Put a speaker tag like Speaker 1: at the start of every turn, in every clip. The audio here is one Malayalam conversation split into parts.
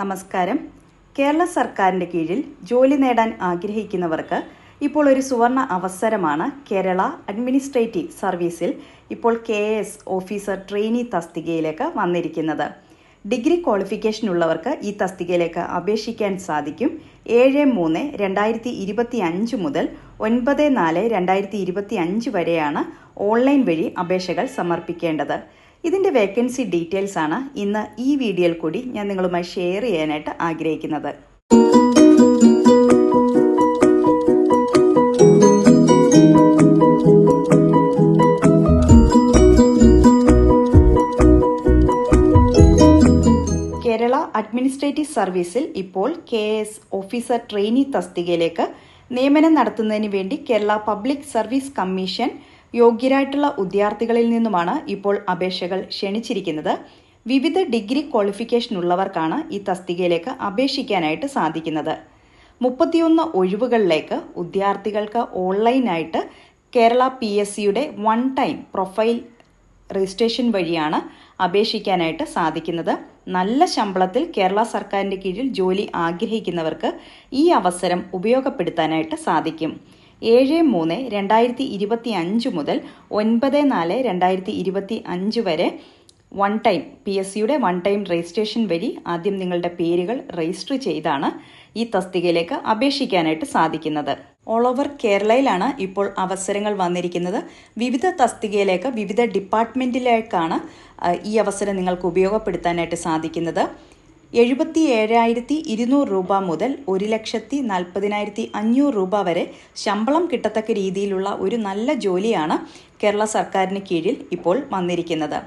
Speaker 1: നമസ്കാരം. കേരള സർക്കാരിൻ്റെ കീഴിൽ ജോലി നേടാൻ ആഗ്രഹിക്കുന്നവർക്ക് ഇപ്പോൾ ഒരു സുവർണ അവസരമാണ്. കേരള അഡ്മിനിസ്ട്രേറ്റീവ് സർവീസിൽ ഇപ്പോൾ KAS ഓഫീസർ ട്രെയിനി തസ്തികയിലേക്ക് വന്നിരിക്കുന്നത്. ഡിഗ്രി ക്വാളിഫിക്കേഷൻ ഉള്ളവർക്ക് ഈ തസ്തികയിലേക്ക് അപേക്ഷിക്കാൻ സാധിക്കും. 7/3/2025 മുതൽ 9/4/2025 വരെയാണ് ഓൺലൈൻ വഴി അപേക്ഷകൾ സമർപ്പിക്കേണ്ടത്. ഇതിൻ്റെ വേക്കൻസി ഡീറ്റെയിൽസ് ആണ് ഇന്ന് ഈ വീഡിയോയിൽ കൂടി ഞാൻ നിങ്ങളുമായി ഷെയർ ചെയ്യാനായിട്ട് ആഗ്രഹിക്കുന്നത്. കേരള അഡ്മിനിസ്ട്രേറ്റീവ് സർവീസിൽ ഇപ്പോൾ KAS ഓഫീസർ ട്രെയിനി തസ്തികയിലേക്ക് നിയമനം നടത്തുന്നതിന് വേണ്ടി കേരള പബ്ലിക് സർവീസ് കമ്മീഷൻ യോഗ്യരായിട്ടുള്ള ഉദ്യോഗാർത്ഥികളിൽ നിന്നുമാണ് ഇപ്പോൾ അപേക്ഷകൾ ക്ഷണിച്ചിരിക്കുന്നത്. വിവിധ ഡിഗ്രി ക്വാളിഫിക്കേഷൻ ഉള്ളവർക്കാണ് ഈ തസ്തികയിലേക്ക് അപേക്ഷിക്കാനായിട്ട് സാധിക്കുന്നത്. 31 ഒഴിവുകളിലേക്ക് ഉദ്യോഗാർത്ഥികൾക്ക് ഓൺലൈനായിട്ട് കേരള PSCയുടെ വൺ ടൈം പ്രൊഫൈൽ രജിസ്ട്രേഷൻ വഴിയാണ് അപേക്ഷിക്കാനായിട്ട് സാധിക്കുന്നത്. നല്ല ശമ്പളത്തിൽ കേരള സർക്കാരിൻ്റെ കീഴിൽ ജോലി ആഗ്രഹിക്കുന്നവർക്ക് ഈ അവസരം ഉപയോഗപ്പെടുത്താനായിട്ട് സാധിക്കും. 7/3/2025 മുതൽ 9/4/2025 വരെ വൺ ടൈം PSCയുടെ വൺ ടൈം രജിസ്ട്രേഷൻ വഴി ആദ്യം നിങ്ങളുടെ പേരുകൾ രജിസ്റ്റർ ചെയ്താണ് ഈ തസ്തികയിലേക്ക് അപേക്ഷിക്കാനായിട്ട് സാധിക്കുന്നത്. ഓൾ ഓവർ കേരളയിലാണ് ഇപ്പോൾ അവസരങ്ങൾ വന്നിരിക്കുന്നത്. വിവിധ തസ്തികയിലേക്ക് വിവിധ ഡിപ്പാർട്ട്മെൻറ്റിലേക്കാണ് ഈ അവസരം നിങ്ങൾക്ക് ഉപയോഗപ്പെടുത്താനായിട്ട് സാധിക്കുന്നത്. 77,200 രൂപ മുതൽ 1,40,500 രൂപ വരെ ശമ്പളം കിട്ടത്തക്ക രീതിയിലുള്ള ഒരു നല്ല ജോലിയാണ് കേരള സർക്കാരിന് കീഴിൽ ഇപ്പോൾ വന്നിരിക്കുന്നത്.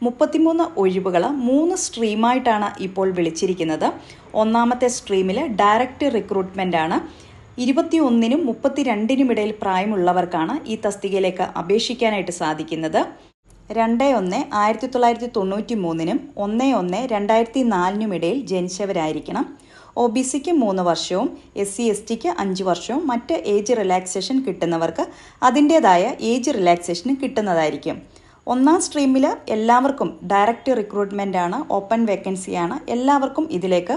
Speaker 1: 33 ഒഴിവുകൾ 3 സ്ട്രീമായിട്ടാണ് ഇപ്പോൾ വിളിച്ചിരിക്കുന്നത്. ഒന്നാമത്തെ സ്ട്രീമിൽ ഡയറക്റ്റ് റിക്രൂട്ട്മെൻ്റ് ആണ്. 21-നും 32-നും ഇടയിൽ പ്രായമുള്ളവർക്കാണ് ഈ തസ്തികയിലേക്ക് അപേക്ഷിക്കാനായിട്ട് സാധിക്കുന്നത്. 2/1/1993-നും 1/1/2004-നും ഇടയിൽ ജനിച്ചവരായിരിക്കണം. OBCക്ക് 3 വർഷവും SC/STക്ക് 5 വർഷവും മറ്റ് ഏജ് റിലാക്സേഷൻ കിട്ടുന്നവർക്ക് അതിൻ്റേതായ ഏജ് റിലാക്സേഷൻ കിട്ടുന്നതായിരിക്കും. ഒന്നാം സ്ട്രീമിൽ എല്ലാവർക്കും ഡയറക്റ്റ് റിക്രൂട്ട്മെൻ്റ് ആണ്, ഓപ്പൺ വേക്കൻസിയാണ്. എല്ലാവർക്കും ഇതിലേക്ക്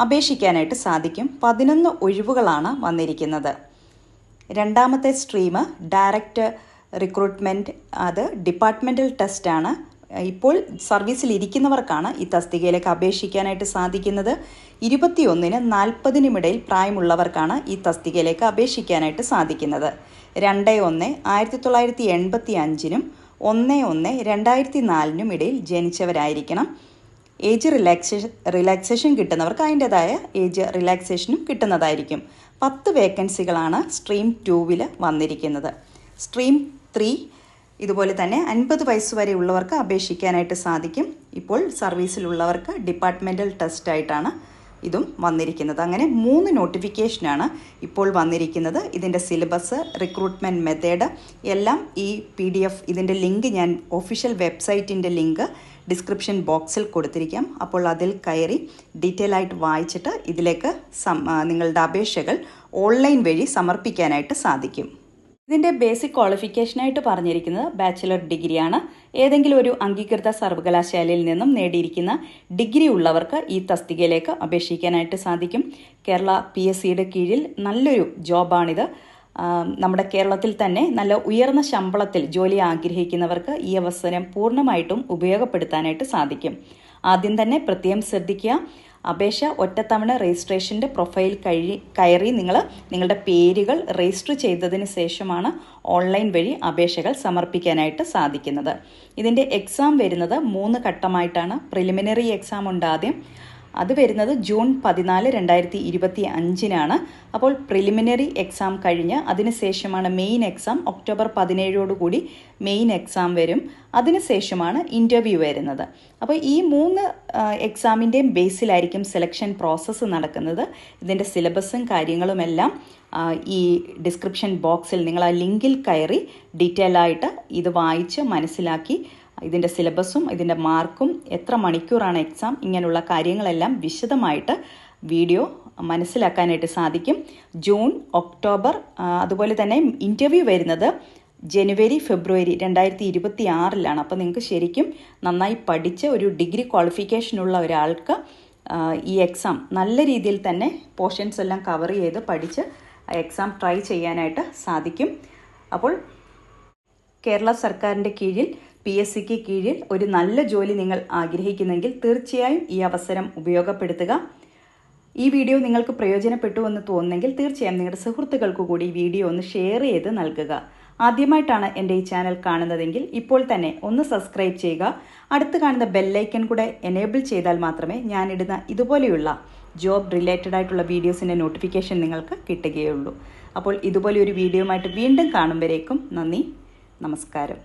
Speaker 1: അപേക്ഷിക്കാനായിട്ട് സാധിക്കും. 11 ഒഴിവുകളാണ് വന്നിരിക്കുന്നത്. രണ്ടാമത്തെ സ്ട്രീം ഡയറക്റ്റ് റിക്രൂട്ട്മെൻറ്റ്, അത് ഡിപ്പാർട്ട്മെൻറ്റൽ ടെസ്റ്റാണ്. ഇപ്പോൾ സർവീസിൽ ഇരിക്കുന്നവർക്കാണ് ഈ തസ്തികയിലേക്ക് അപേക്ഷിക്കാനായിട്ട് സാധിക്കുന്നത്. 21-നും 40-നും ഇടയിൽ പ്രായമുള്ളവർക്കാണ് ഈ തസ്തികയിലേക്ക് അപേക്ഷിക്കാനായിട്ട് സാധിക്കുന്നത്. 2/1/1985-നും 1/1/2004-നും ഇടയിൽ ജനിച്ചവരായിരിക്കണം. ഏജ് റിലാക്സേഷൻ കിട്ടുന്നവർക്ക് അതിൻ്റേതായ ഏജ് റിലാക്സേഷനും കിട്ടുന്നതായിരിക്കും. 10 വേക്കൻസികളാണ് സ്ട്രീം 2-വിൽ വന്നിരിക്കുന്നത്. സ്ട്രീം 3 ഇതുപോലെ തന്നെ 50 വയസ്സ് വരെ ഉള്ളവർക്ക് അപേക്ഷിക്കാനായിട്ട് സാധിക്കും. ഇപ്പോൾ സർവീസിലുള്ളവർക്ക് ഡിപ്പാർട്ട്മെൻറ്റൽ ടെസ്റ്റായിട്ടാണ് ഇതും വന്നിരിക്കുന്നത്. അങ്ങനെ 3 നോട്ടിഫിക്കേഷനാണ് ഇപ്പോൾ വന്നിരിക്കുന്നത്. ഇതിൻ്റെ സിലബസ്, റിക്രൂട്ട്മെൻറ്റ് മെത്തേഡ് എല്ലാം ഈ PDF ഇതിൻ്റെ ലിങ്ക് ഞാൻ ഒഫീഷ്യൽ വെബ്സൈറ്റിൻ്റെ ലിങ്ക് ഡിസ്ക്രിപ്ഷൻ ബോക്സിൽ കൊടുത്തിരിക്കാം. അപ്പോൾ അതിൽ കയറി ഡീറ്റെയിൽ ആയിട്ട് വായിച്ചിട്ട് ഇതിലേക്ക് നിങ്ങളുടെ അപേക്ഷകൾ ഓൺലൈൻ വഴി സമർപ്പിക്കാനായിട്ട് സാധിക്കും. ഇതിൻ്റെ ബേസിക് ക്വാളിഫിക്കേഷനായിട്ട് പറഞ്ഞിരിക്കുന്നത് ബാച്ചിലർ ഡിഗ്രിയാണ്. ഏതെങ്കിലും ഒരു അംഗീകൃത സർവകലാശാലയിൽ നിന്നും നേടിയിരിക്കുന്ന ഡിഗ്രി ഉള്ളവർക്ക് ഈ തസ്തികയിലേക്ക് അപേക്ഷിക്കാനായിട്ട് സാധിക്കും. കേരള PSCയുടെ കീഴിൽ നല്ലൊരു ജോബാണിത്. നമ്മുടെ കേരളത്തിൽ തന്നെ നല്ല ഉയർന്ന ശമ്പളത്തിൽ ജോലി ആഗ്രഹിക്കുന്നവർക്ക് ഈ അവസരം പൂർണ്ണമായിട്ടും ഉപയോഗപ്പെടുത്താനായിട്ട് സാധിക്കും. ആദ്യം തന്നെ പ്രത്യേകം ശ്രദ്ധിക്കുക, അപേക്ഷ ഒറ്റത്തവണ രജിസ്ട്രേഷൻ്റെ പ്രൊഫൈൽ കയറി നിങ്ങളുടെ പേരുകൾ രജിസ്റ്റർ ചെയ്തതിന് ശേഷമാണ് ഓൺലൈൻ വഴി അപേക്ഷകൾ സമർപ്പിക്കാനായിട്ട് സാധിക്കുന്നത്. ഇതിൻ്റെ എക്സാം വരുന്നത് 3 ഘട്ടമായിട്ടാണ്. പ്രിലിമിനറി എക്സാം ഉണ്ട് ആദ്യം. അത് വരുന്നത് ജൂൺ 14, 2025-നാണ്. അപ്പോൾ പ്രിലിമിനറി എക്സാം കഴിഞ്ഞ് അതിനുശേഷമാണ് മെയിൻ എക്സാം. ഒക്ടോബർ 17-ഓടുകൂടി മെയിൻ എക്സാം വരും. അതിനുശേഷമാണ് ഇൻ്റർവ്യൂ വരുന്നത്. അപ്പോൾ ഈ 3 എക്സാമിൻ്റെയും ബേസിലായിരിക്കും സെലക്ഷൻ പ്രോസസ്സ് നടക്കുന്നത്. ഇതിൻ്റെ സിലബസും കാര്യങ്ങളുമെല്ലാം ഈ ഡിസ്ക്രിപ്ഷൻ ബോക്സിൽ നിങ്ങൾ ആ ലിങ്കിൽ കയറി ഡീറ്റെയിൽ ആയിട്ട് ഇത് വായിച്ച് മനസ്സിലാക്കി ഇതിൻ്റെ സിലബസും ഇതിൻ്റെ മാർക്കും എത്ര മണിക്കൂറാണ് എക്സാം ഇങ്ങനെയുള്ള കാര്യങ്ങളെല്ലാം വിശദമായിട്ട് വീഡിയോ മനസ്സിലാക്കാനായിട്ട് സാധിക്കും. ജൂൺ, ഒക്ടോബർ, അതുപോലെ തന്നെ ഇൻ്റർവ്യൂ വരുന്നത് ജനുവരി, ഫെബ്രുവരി 2026-ലാണ്. അപ്പോൾ നിങ്ങൾക്ക് ശരിക്കും നന്നായി പഠിച്ച് ഒരു ഡിഗ്രി ക്വാളിഫിക്കേഷനുള്ള ഒരാൾക്ക് ഈ എക്സാം നല്ല രീതിയിൽ തന്നെ പോർഷൻസ് എല്ലാം കവർ ചെയ്ത് പഠിച്ച് എക്സാം ട്രൈ ചെയ്യാനായിട്ട് സാധിക്കും. അപ്പോൾ കേരള സർക്കാരിൻ്റെ കീഴിൽ PSCക്ക് കീഴിൽ ഒരു നല്ല ജോലി നിങ്ങൾ ആഗ്രഹിക്കുന്നെങ്കിൽ തീർച്ചയായും ഈ അവസരം ഉപയോഗപ്പെടുത്തുക. ഈ വീഡിയോ നിങ്ങൾക്ക് പ്രയോജനപ്പെട്ടു എന്ന് തോന്നുന്നെങ്കിൽ തീർച്ചയായും നിങ്ങളുടെ സുഹൃത്തുക്കൾക്ക് കൂടി ഈ വീഡിയോ ഒന്ന് ഷെയർ ചെയ്ത് നൽകുക. ആദ്യമായിട്ടാണ് എൻ്റെ ഈ ചാനൽ കാണുന്നതെങ്കിൽ ഇപ്പോൾ തന്നെ ഒന്ന് സബ്സ്ക്രൈബ് ചെയ്യുക. അടുത്ത് കാണുന്ന ബെല്ലൈക്കൺ കൂടെ എനേബിൾ ചെയ്താൽ മാത്രമേ ഞാനിടുന്ന ഇതുപോലെയുള്ള ജോബ് റിലേറ്റഡ് ആയിട്ടുള്ള വീഡിയോസിൻ്റെ നോട്ടിഫിക്കേഷൻ നിങ്ങൾക്ക് കിട്ടുകയുള്ളൂ. അപ്പോൾ ഇതുപോലെ ഒരു വീഡിയോയുമായിട്ട് വീണ്ടും കാണുമ്പോഴേക്കും നന്ദി, നമസ്കാരം.